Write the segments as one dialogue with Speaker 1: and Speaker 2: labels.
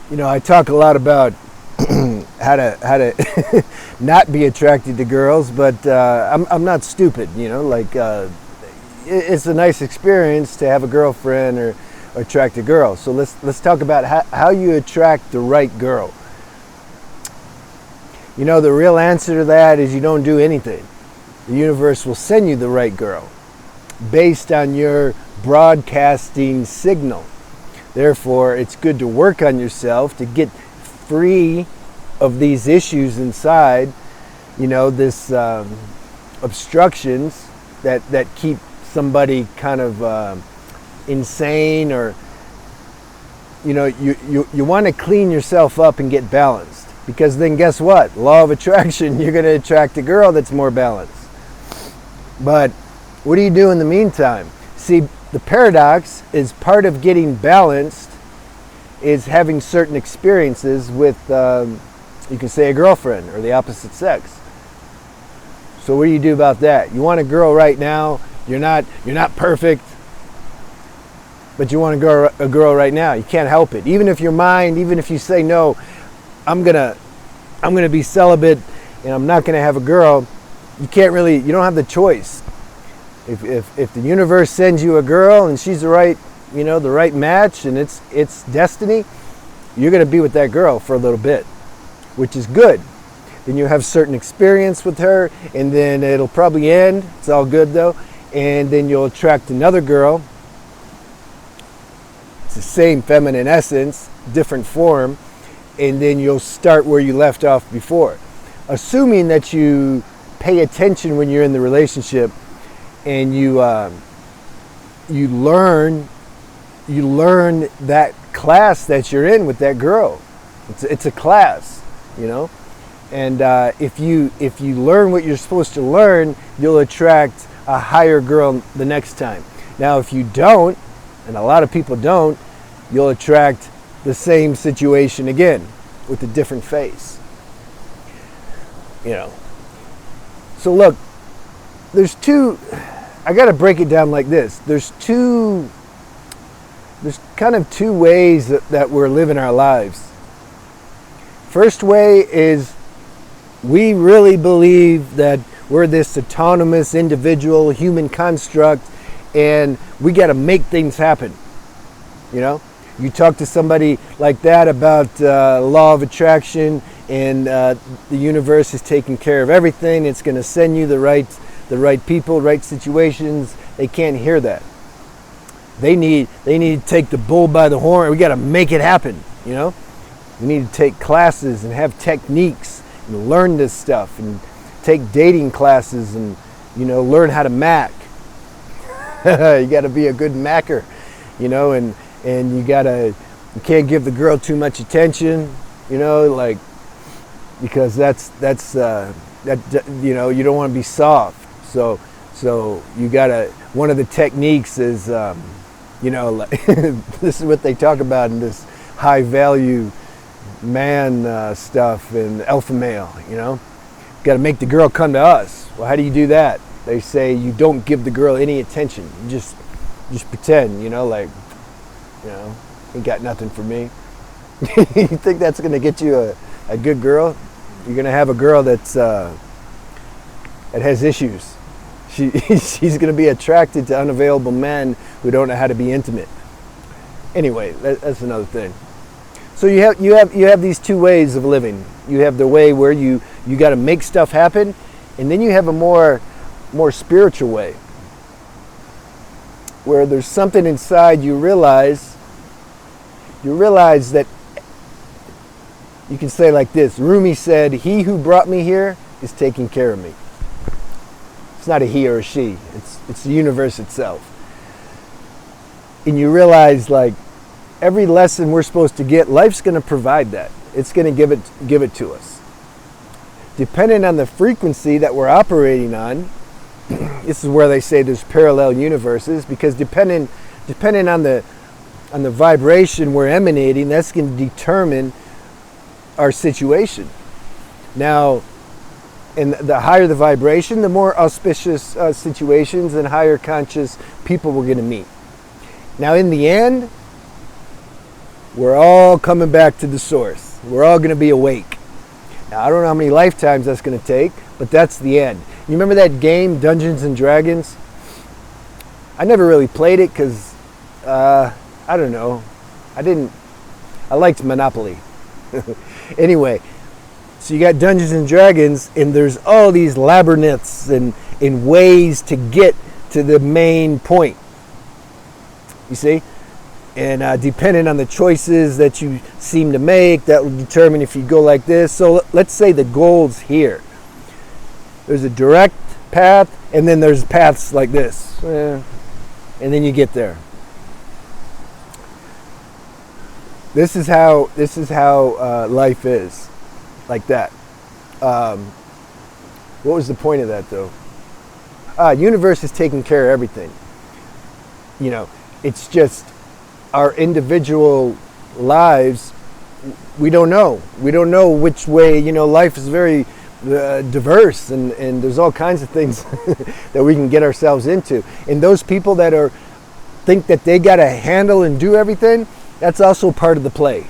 Speaker 1: You know, I talk a lot about how to not be attracted to girls, but I'm not stupid. You know, like it's a nice experience to have a girlfriend or attract a girl. So let's talk about how you attract the right girl. You know, the real answer to that is you don't do anything. The universe will send you the right girl based on your broadcasting signal. Therefore, it's good to work on yourself to get free of these issues inside, you know, this obstructions that keep somebody kind of insane, or, you know, you want to clean yourself up and get balanced, because then guess what? Law of attraction, you're going to attract a girl that's more balanced. But what do you do in the meantime? See, the paradox is part of getting balanced is having certain experiences with, you can say, a girlfriend or the opposite sex. So what do you do about that? You want a girl right now. You're not perfect, but you want a girl right now. You can't help it. Even if your mind, even if you say no, I'm gonna be celibate and I'm not gonna have a girl. You don't have the choice. If the universe sends you a girl and she's the right match, and it's destiny, you're going to be with that girl for a little bit, which is good. Then you have certain experience with her, and then it'll probably end. It's all good though. And then you'll attract another girl. It's the same feminine essence, different form, and then you'll start where you left off before. Assuming that you pay attention when you're in the relationship, and you learn that class that you're in with that girl. It's a class, you know. And if you learn what you're supposed to learn, you'll attract a higher girl the next time. Now, if you don't, and a lot of people don't, you'll attract the same situation again with a different face. You know. So look, I got to break it down like this. There's kind of two ways that we're living our lives. First way is we really believe that we're this autonomous individual human construct, and we got to make things happen. You know, you talk to somebody like that about law of attraction, and the universe is taking care of everything. It's going to send you the right people, right situations. They can't hear that. They need to take the bull by the horn. We got to make it happen, you know? We need to take classes and have techniques and learn this stuff, and take dating classes and, you know, learn how to mac. You got to be a good macker, you know, and you can't give the girl too much attention, you know, like, because that's you know, you don't want to be soft. So you gotta, one of the techniques is, you know, like, this is what they talk about in this high value man stuff and alpha male, you know, got to make the girl come to us. Well, how do you do that? They say you don't give the girl any attention. You just pretend, you know, like, you know, ain't got nothing for me. You think that's going to get you a good girl? You're going to have a girl that has issues. She's going to be attracted to unavailable men who don't know how to be intimate. Anyway, that's another thing. So you have these two ways of living. You have the way where you got to make stuff happen, and then you have a more spiritual way, where there's something inside you realize that you can say like this. Rumi said, "He who brought me here is taking care of me." It's not a he or a she. It's the universe itself. And you realize, like, every lesson we're supposed to get, life's going to provide that. It's going to give it to us. Depending on the frequency that we're operating on, this is where they say there's parallel universes, because depending on the vibration we're emanating, that's going to determine our situation. Now, and the higher the vibration, the more auspicious situations and higher conscious people we're going to meet. Now, in the end, We're all coming back to the source. We're all going to be awake. Now, I don't know how many lifetimes that's going to take, but that's the end. You remember that game, Dungeons and Dragons? I never really played it because, I don't know. I liked Monopoly. Anyway, so you got Dungeons and Dragons, and there's all these labyrinths and ways to get to the main point. You see? And depending on the choices that you seem to make, that will determine if you go like this. So let's say the goal's here. There's a direct path, and then there's paths like this. And then you get there. This is how life is, like that. What was the point of that, though? Universe is taking care of everything. You know, it's just our individual lives. We don't know. We don't know which way. You know, life is very diverse, and there's all kinds of things that we can get ourselves into. And those people that think that they got to handle and do everything, that's also part of the play.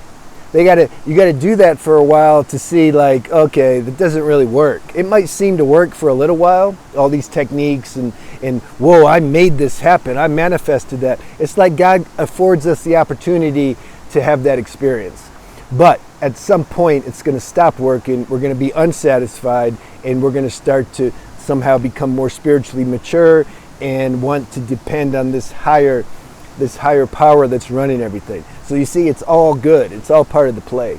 Speaker 1: You got to do that for a while to see, like, okay, that doesn't really work. It might seem to work for a little while, all these techniques and whoa, I made this happen. I manifested that. It's like God affords us the opportunity to have that experience. But at some point, it's going to stop working. We're going to be unsatisfied, and we're going to start to somehow become more spiritually mature and want to depend on this higher power that's running everything. So you see, it's all good. It's all part of the play.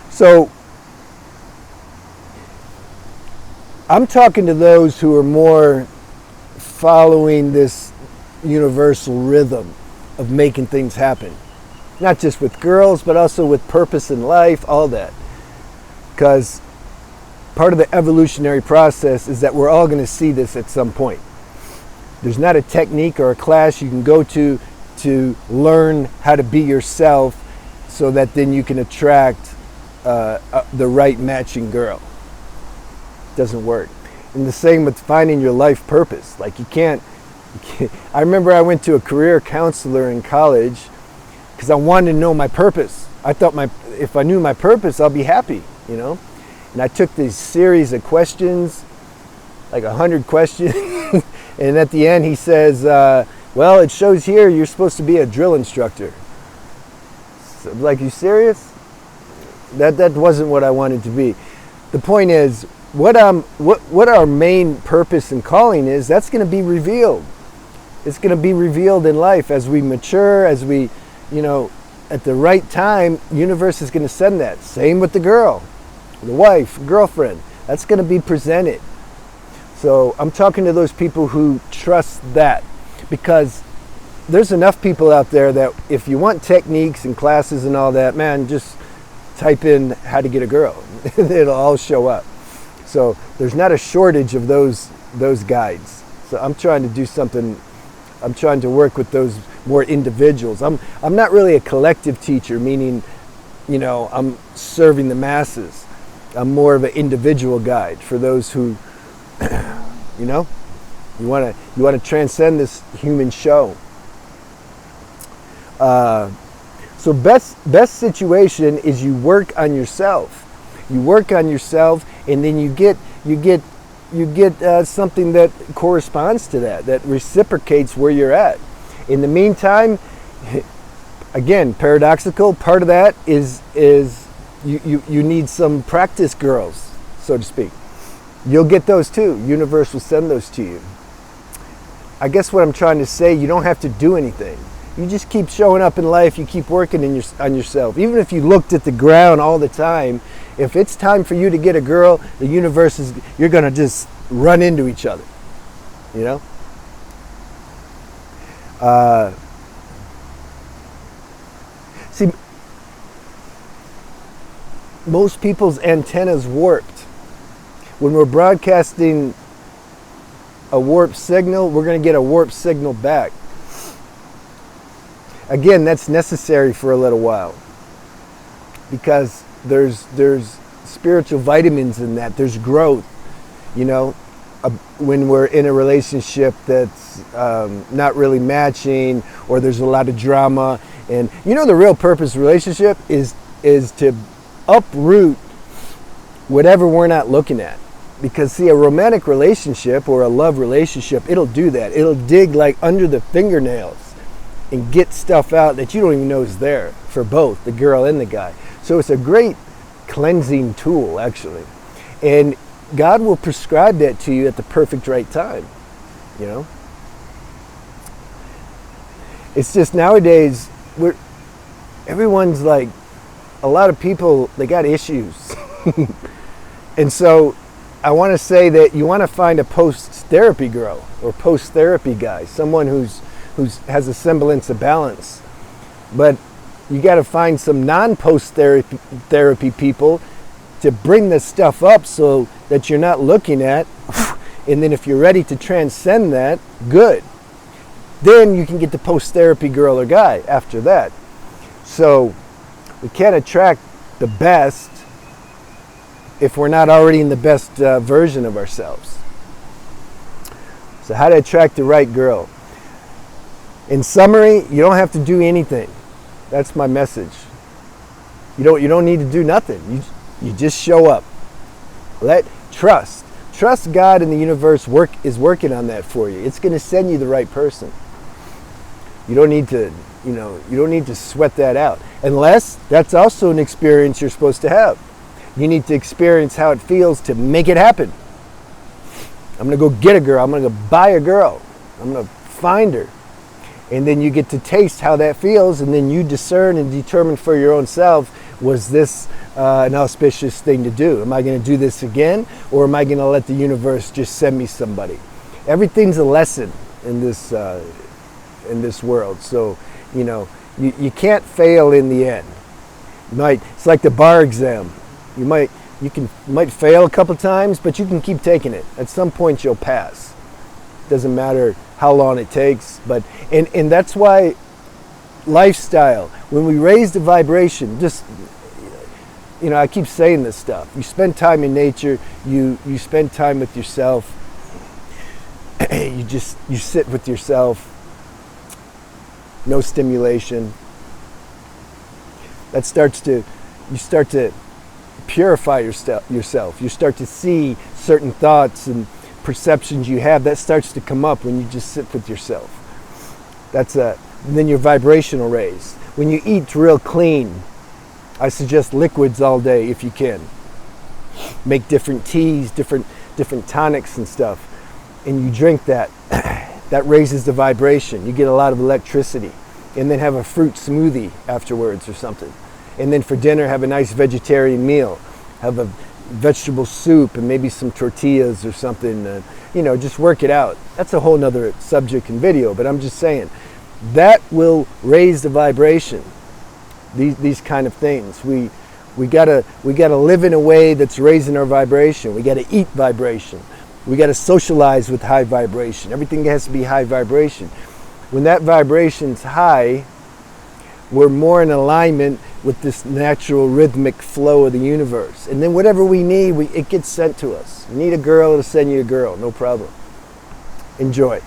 Speaker 1: So I'm talking to those who are more following this universal rhythm of making things happen. Not just with girls, but also with purpose in life, all that. Because part of the evolutionary process is that we're all going to see this at some point. There's not a technique or a class you can go to learn how to be yourself so that then you can attract the right matching girl. It doesn't work. And the same with finding your life purpose. Like you can't I remember I went to a career counselor in college because I wanted to know my purpose. I thought if I knew my purpose, I'll be happy, you know? And I took this series of questions, like 100 questions. And at the end, he says, well, it shows here you're supposed to be a drill instructor. So, like, you serious? That wasn't what I wanted to be. The point is, what our main purpose and calling is, that's going to be revealed. It's going to be revealed in life as we mature, as we, you know, at the right time, universe is going to send that. Same with the girl, the wife, girlfriend. That's going to be presented. So I'm talking to those people who trust that, because there's enough people out there that if you want techniques and classes and all that, man, just type in how to get a girl. It'll all show up. So there's not a shortage of those guides. So I'm trying to do something. I'm trying to work with those more individuals. I'm not really a collective teacher, meaning, you know, I'm serving the masses. I'm more of an individual guide for those who, you know, you want to transcend this human show. So best situation is you work on yourself. You work on yourself, and then you get something that corresponds to that reciprocates where you're at. In the meantime, again, paradoxical. Part of that is you need some practice girls, so to speak. You'll get those too. Universe will send those to you. I guess what I'm trying to say, you don't have to do anything. You just keep showing up in life. You keep working on yourself. Even if you looked at the ground all the time, if it's time for you to get a girl, the universe you're going to just run into each other. You know? See, most people's antennas warped. When we're broadcasting a warped signal, we're going to get a warped signal back. Again, that's necessary for a little while, because there's spiritual vitamins in that. There's growth, you know. When we're in a relationship that's not really matching, or there's a lot of drama, And you know, the real purpose of relationship is to uproot whatever we're not looking at. Because see, a romantic relationship or a love relationship, it'll do that. It'll dig like under the fingernails and get stuff out that you don't even know is there for both the girl and the guy. So it's a great cleansing tool, actually. And God will prescribe that to you at the perfect right time, you know. It's just nowadays, everyone's like, a lot of people, they got issues. And so I want to say that you want to find a post-therapy girl or post-therapy guy, someone who has a semblance of balance. But you got to find some non-post-therapy people to bring this stuff up so that you're not looking at. And then if you're ready to transcend that, good. Then you can get the post-therapy girl or guy after that. So we can't attract the best if we're not already in the best version of ourselves. So how to attract the right girl. In summary, you don't have to do anything. That's my message. You don't need to do nothing. You just show up. Trust God and the universe is working on that for you. It's going to send you the right person. You don't need to sweat that out. Unless that's also an experience you're supposed to have. You need to experience how it feels to make it happen. I'm going to go get a girl. I'm going to go buy a girl. I'm going to find her. And then you get to taste how that feels, and then you discern and determine for your own self, was this an auspicious thing to do? Am I going to do this again, or am I going to let the universe just send me somebody? Everything's a lesson in this world. So, you can't fail in the end. It's like the bar exam. You might fail a couple times, but you can keep taking it. At some point you'll pass. Doesn't matter how long it takes, but and that's why lifestyle, when we raise the vibration, just I keep saying this stuff. You spend time in nature, you spend time with yourself. you sit with yourself. No stimulation. You start to purify yourself. You start to see certain thoughts and perceptions you have. That starts to come up when you just sit with yourself. And then your vibration will raise. When you eat real clean, I suggest liquids all day if you can. Make different teas, different tonics and stuff, and you drink that. That raises the vibration. You get a lot of electricity. And then have a fruit smoothie afterwards or something. And then for dinner, have a nice vegetarian meal. Have a vegetable soup and maybe some tortillas or something. Just work it out. That's a whole nother subject and video, but I'm just saying that will raise the vibration. These kind of things. We gotta live in a way that's raising our vibration. We gotta eat vibration. We gotta socialize with high vibration. Everything has to be high vibration. When that vibration's high, we're more in alignment with this natural rhythmic flow of the universe. And then whatever we need, it gets sent to us. You need a girl, it'll send you a girl, no problem. Enjoy.